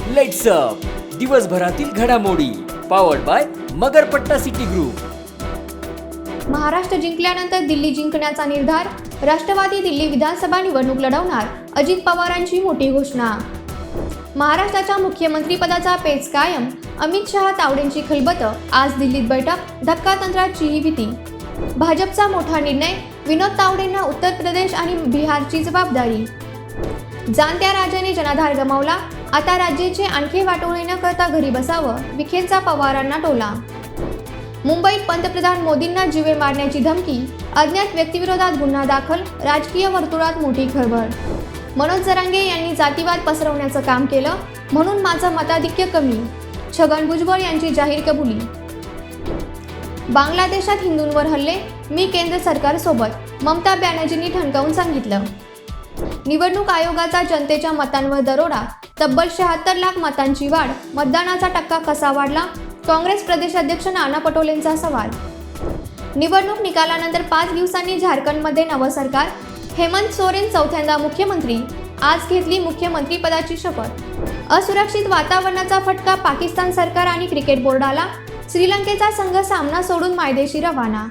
Lights up दिवसभरातील घडामोडी powered by Magarpatta city group. Maharashtra जिंकल्यानंतर दिल्ली जिंकण्याचा निर्धार, राष्ट्रवादी दिल्ली विधानसभा निवडणूक लढवणार, अजित पवारांची मोठी घोषणा। महाराष्ट्राच्या मुख्यमंत्रीपदाचा पेच कायम, अमित शहा तावडेंची खलबत, आज दिल्लीत बैठक, धक्कातंत्राचीही भीती। भाजपचा मोठा निर्णय, विनोद तावडेंना उत्तर प्रदेश आणि बिहारची जबाबदारी। जाणत्या राजाने जनाधार गमावला, आता राज्याचे आणखी वाटोळे न करता घरी बसावं, विखेंचा पवारांना टोला। मुंबईत पंतप्रधान मोदींना जीवे मारण्याची धमकी, अज्ञात व्यक्तीविरोधात गुन्हा दाखल, राजकीय वर्तुळात मोठी खळबळ। मनोज जरांगे यांनी जातीवाद पसरवण्याचं काम केलं, म्हणून माझं मताधिक्य कमी, छगन भुजबळ यांची जाहीर कबुली। बांगलादेशात हिंदूंवर हल्ले, मी केंद्र सरकारसोबत, ममता बॅनर्जींनी ठणकावून सांगितलं। निवडणूक आयोगाचा जनतेच्या मतांवर दरोडा, तब्बल 76 लाख मतांची वाढ, मतदानाचा टक्का कसा वाढला, काँग्रेस प्रदेशाध्यक्ष नाना पटोलेंचा सवाल। निवडणूक निकालानंतर 5 दिवसांनी झारखंडमध्ये नवं सरकार, हेमंत सोरेन चौथ्यांदा मुख्यमंत्री, आज घेतली मुख्यमंत्रीपदाची शपथ। असुरक्षित वातावरणाचा फटका पाकिस्तान सरकार आणि क्रिकेट बोर्डाला, श्रीलंकेचा संघ सामना सोडून मायदेशी रवाना।